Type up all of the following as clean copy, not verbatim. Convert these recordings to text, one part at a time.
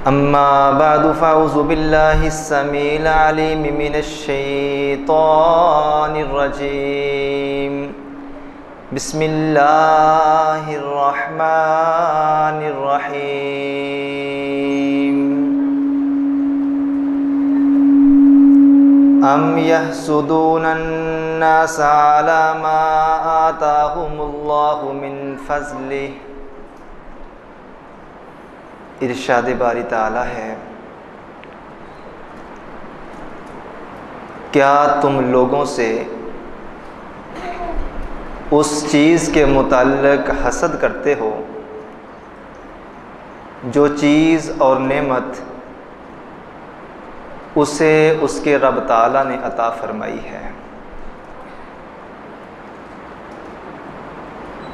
अम्मा बअदु फ़अऊज़ु बिल्लाहिस्समीइल अलीम मिनश्शैतानिर्रजीम। बिस्मिल्लाहिर्रहमानिर्रहीम। अम यहसुदूनन्नास अला मा आताहुमुल्लाहु मिन फ़ज़लिहि। इरशाद बारी ताला है, क्या तुम लोगों से उस चीज़ के मुताल्लिक़ हसद करते हो जो चीज़ और नेमत उसे उसके रब ताला ने अता फरमाई है।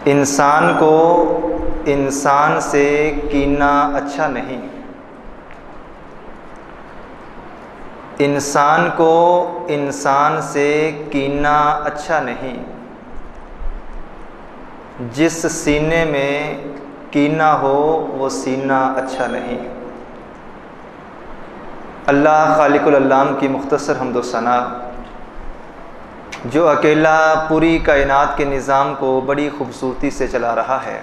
इंसान को इंसान से कीना अच्छा नहीं। इंसान को इंसान से कीना अच्छा नहीं। जिस सीने में कीना हो वो सीना अच्छा नहीं। अल्लाह खालिकुल अल्लाम की मुख्तसर हम्द व सना, जो अकेला पूरी कायनात के निज़ाम को बड़ी खूबसूरती से चला रहा है,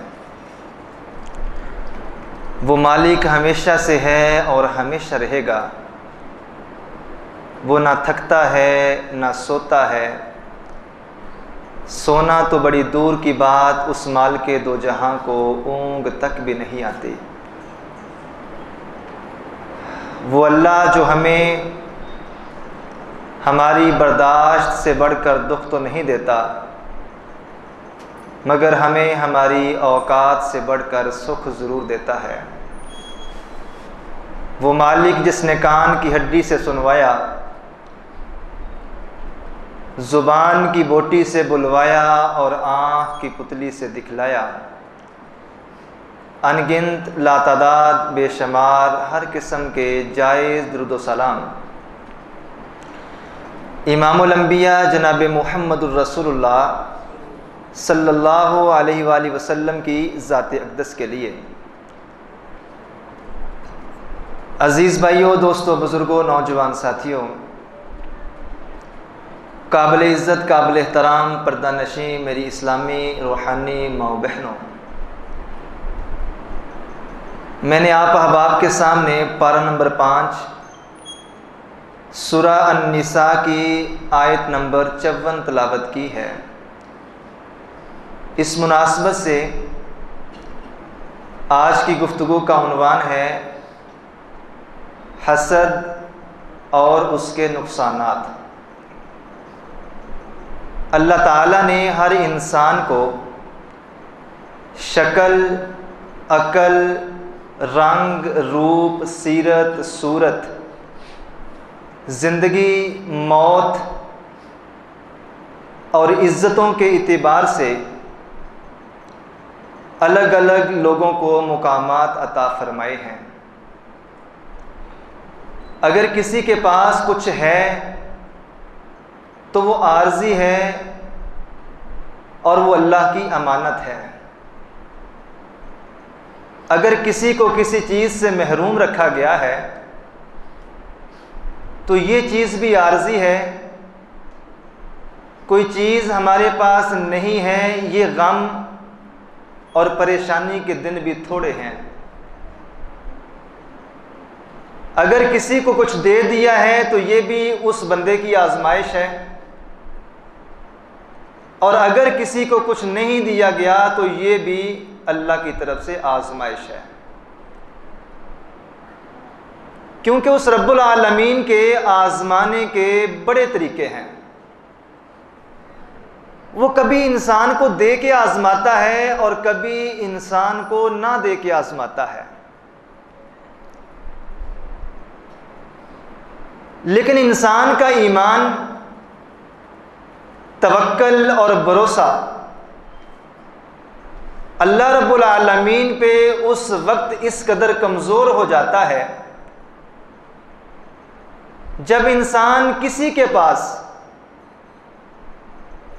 वो मालिक हमेशा से है और हमेशा रहेगा। वो ना थकता है ना सोता है। सोना तो बड़ी दूर की बात, उस माल के दो जहां को ऊँग तक भी नहीं आती। वो अल्लाह जो हमें हमारी बर्दाश्त से बढ़कर दुख तो नहीं देता, मगर हमें हमारी औकात से बढ़कर सुख ज़रूर देता है। वो मालिक जिसने कान की हड्डी से सुनवाया, ज़ुबान की बोटी से बुलवाया और आँख की पुतली से दिखलाया, अनगिनत लातादाद बेशुमार हर किस्म के जायज़ दुरूद व सलाम इमामुल अंबिया जनाब मुहम्मदुर रसूलुल्लाह सल्लल्लाहु अलैहि वसल्लम की ज़ात अक़दस के लिए। अज़ीज़ भाइयों, दोस्तों, बुज़ुर्गों, नौजवान साथियों, काबिल इज़्ज़त काबिल एहतराम पर्दा नशीं मेरी इस्लामी रूहानी माओ बहनों, मैंने आप अहबाब के सामने पारा नंबर 5 सूरा अन-निसा की आयत नंबर 54 तिलावत की है। इस मुनासबत से आज की गुफ्तगू का उन्वान है हसद और उसके नुकसानात। अल्लाह ताला ने हर इंसान को शक्ल, अकल, रंग, रूप, सीरत, सूरत, ज़िंदगी, मौत और इज़्ज़तों के इतिबार से अलग अलग लोगों को मुकामात अता फरमाए हैं। अगर किसी के पास कुछ है तो वो आर्जी है और वो अल्लाह की अमानत है। अगर किसी को किसी चीज़ से महरूम रखा गया है तो ये चीज़ भी आर्जी है। कोई चीज़ हमारे पास नहीं है, ये गम और परेशानी के दिन भी थोड़े हैं। अगर किसी को कुछ दे दिया है तो ये भी उस बंदे की आजमाइश है, और अगर किसी को कुछ नहीं दिया गया तो ये भी अल्लाह की तरफ से आजमाइश है। क्योंकि उस रब्बुल आलमीन के आजमाने के बड़े तरीके हैं। वो कभी इंसान को दे के आजमाता है और कभी इंसान को ना दे के आजमाता है। लेकिन इंसान का ईमान, तवक्कल और भरोसा अल्लाह रब्बुल आलमीन पे उस वक्त इस कदर कमज़ोर हो जाता है जब इंसान किसी के पास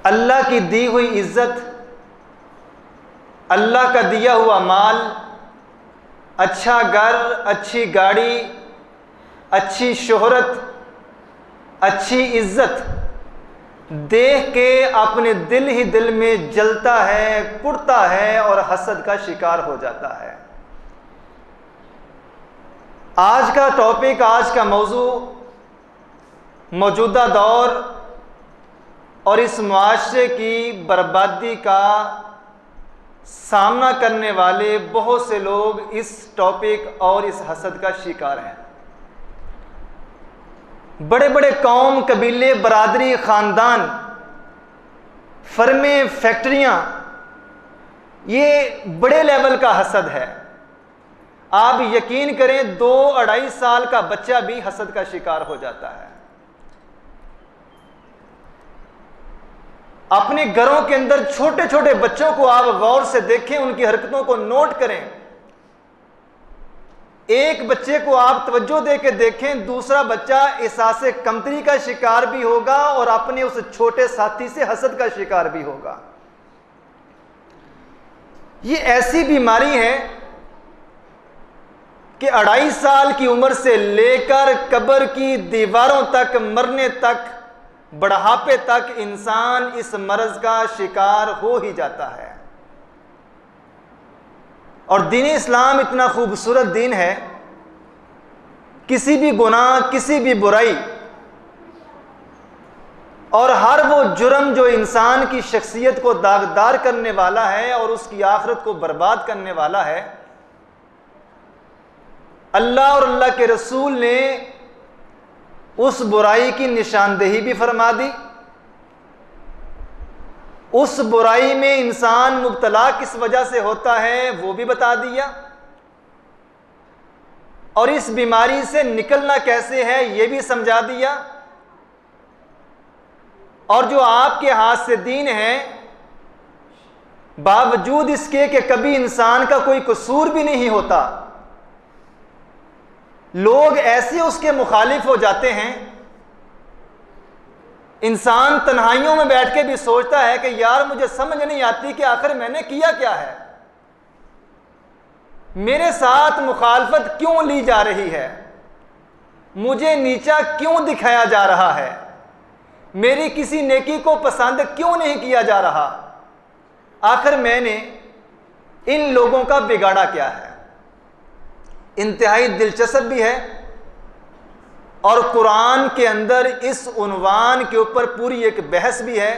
अल्लाह की दी हुई इज़्ज़त, अल्लाह का दिया हुआ माल अच्छा घर, अच्छी गाड़ी, अच्छी शोहरत, अच्छी इज्जत देख के अपने दिल ही दिल में जलता है, कुढ़ता है और हसद का शिकार हो जाता है। आज का टॉपिक, आज का मौजू मौजूदा दौर और इस मुआशरे की बर्बादी का सामना करने वाले बहुत से लोग इस टॉपिक और इस हसद का शिकार हैं। बड़े बड़े कौम, कबीले, बरादरी, ख़ानदान, फर्में, फैक्ट्रियां, ये बड़े लेवल का हसद है। आप यकीन करें 2-2.5 साल का बच्चा भी हसद का शिकार हो जाता है। अपने घरों के अंदर छोटे छोटे बच्चों को आप गौर से देखें, उनकी हरकतों को नोट करें। एक बच्चे को आप तवज्जो दे के देखें, दूसरा बच्चा एहसास कमतरी का शिकार भी होगा और अपने उस छोटे साथी से हसद का शिकार भी होगा। ये ऐसी बीमारी है कि 2.5 साल की उम्र से लेकर कब्र की दीवारों तक, मरने तक, बुढ़ापे तक इंसान इस मर्ज का शिकार हो ही जाता है। और दीन इस्लाम इतना खूबसूरत दीन है, किसी भी गुनाह, किसी भी बुराई और हर वो जुर्म जो इंसान की शख्सियत को दागदार करने वाला है और उसकी आखिरत को बर्बाद करने वाला है, अल्लाह और अल्लाह के रसूल ने उस बुराई की निशानदेही भी फरमा दी। उस बुराई में इंसान मुब्तला किस वजह से होता है वो भी बता दिया, और इस बीमारी से निकलना कैसे है ये भी समझा दिया। और जो आपके हाथ से दीन है, बावजूद इसके कि कभी इंसान का कोई कसूर भी नहीं होता, लोग ऐसे उसके मुखालिफ हो जाते हैं। इंसान तन्हाइयों में बैठ के भी सोचता है कि यार मुझे समझ नहीं आती कि आखिर मैंने किया क्या है, मेरे साथ मुखालफत क्यों ली जा रही है, मुझे नीचा क्यों दिखाया जा रहा है, मेरी किसी नेकी को पसंद क्यों नहीं किया जा रहा, आखिर मैंने इन लोगों का बिगाड़ा क्या है। इंतहाई दिलचस्प भी है और कुरान के अंदर इस उन्वान के ऊपर पूरी एक बहस भी है,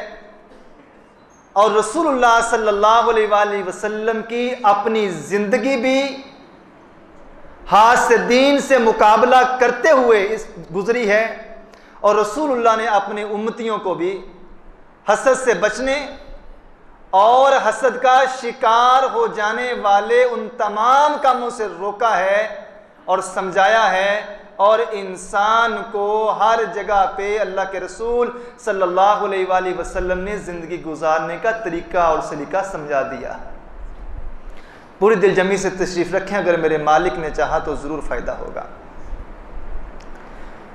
और रसूलुल्लाह सल्लल्लाहु अलैहि वसल्लम की अपनी जिंदगी भी हाथ से दीन से मुकाबला करते हुए इस गुजरी है। और रसूलुल्लाह ने अपने उम्मतियों को भी हसद से बचने और हसद का शिकार हो जाने वाले उन तमाम कामों से रोका है और समझाया है, और इंसान को हर जगह पे अल्लाह के रसूल सल्लल्लाहु अलैहि वसल्लम ने ज़िंदगी गुजारने का तरीका और सलीका समझा दिया। पूरी दिलजमी से तशरीफ़ रखें, अगर मेरे मालिक ने चाहा तो ज़रूर फ़ायदा होगा।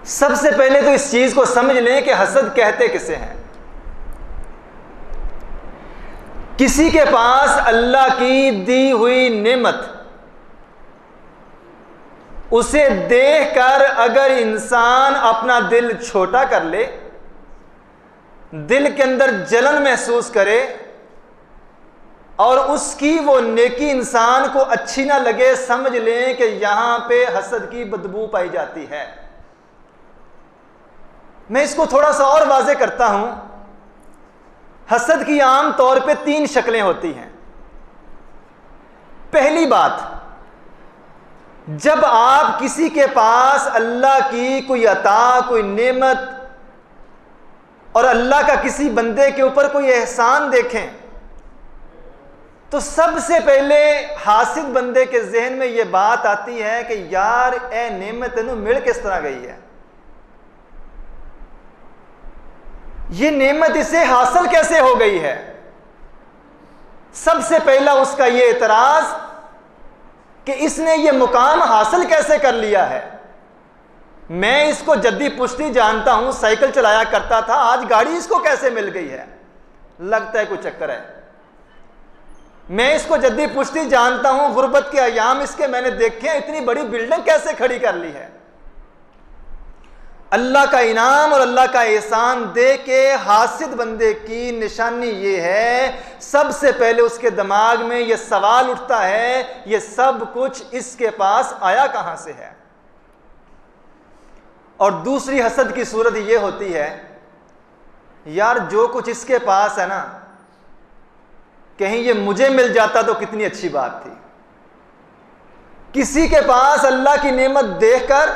सबसे पहले तो इस चीज़ को समझ लें कि हसद कहते किसे हैं। किसी के पास अल्लाह की दी हुई नेमत, उसे देखकर अगर इंसान अपना दिल छोटा कर ले, दिल के अंदर जलन महसूस करे और उसकी वो नेकी इंसान को अच्छी ना लगे, समझ लें कि यहां पे हसद की बदबू पाई जाती है। मैं इसको थोड़ा सा और वाज़ेह करता हूं। हसद की आम तौर पे 3 शक्लें होती हैं। पहली बात, जब आप किसी के पास अल्लाह की कोई अता, कोई नेमत और अल्लाह का किसी बंदे के ऊपर कोई एहसान देखें, तो सबसे पहले हासिद बंदे के जहन में यह बात आती है कि यार ए नेमत तेनू मिल किस तरह गई है, ये नेमत इसे हासिल कैसे हो गई है। सबसे पहला उसका यह एतराज कि इसने ये मुकाम हासिल कैसे कर लिया है। मैं इसको जद्दी पुश्ती जानता हूं, साइकिल चलाया करता था, आज गाड़ी इसको कैसे मिल गई है, लगता है कोई चक्कर है। मैं इसको जद्दी पुश्ती जानता हूं, गुर्बत के अयाम इसके मैंने देखे हैं, इतनी बड़ी बिल्डिंग कैसे खड़ी कर ली है। अल्लाह का इनाम और अल्लाह का एहसान दे के हासिद बंदे की निशानी ये है, सबसे पहले उसके दिमाग में ये सवाल उठता है, ये सब कुछ इसके पास आया कहां से है। और दूसरी हसद की सूरत ये होती है, यार जो कुछ इसके पास है ना, कहीं ये मुझे मिल जाता तो कितनी अच्छी बात थी। किसी के पास अल्लाह की नेमत देखकर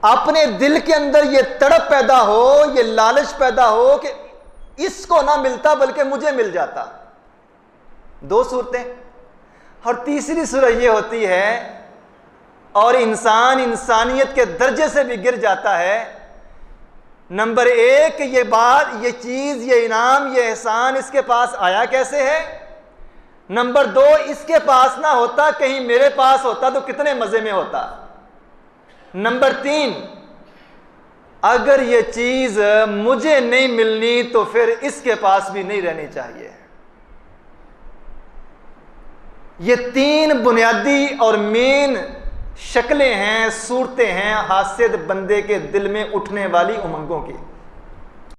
अपने दिल के अंदर ये तड़प पैदा हो, ये लालच पैदा हो कि इसको ना मिलता बल्कि मुझे मिल जाता। दो सूरतें। और तीसरी सूरत ये होती है, और इंसान इंसानियत के दर्जे से भी गिर जाता है। नंबर एक, ये बात, ये चीज, ये इनाम, ये एहसान इसके पास आया कैसे है। नंबर दो, इसके पास ना होता, कहीं मेरे पास होता तो कितने मजे में होता। नंबर तीन, अगर ये चीज मुझे नहीं मिलनी तो फिर इसके पास भी नहीं रहनी चाहिए। ये तीन बुनियादी और मेन शक्लें हैं, सूरतें हैं हासिद बंदे के दिल में उठने वाली उमंगों की।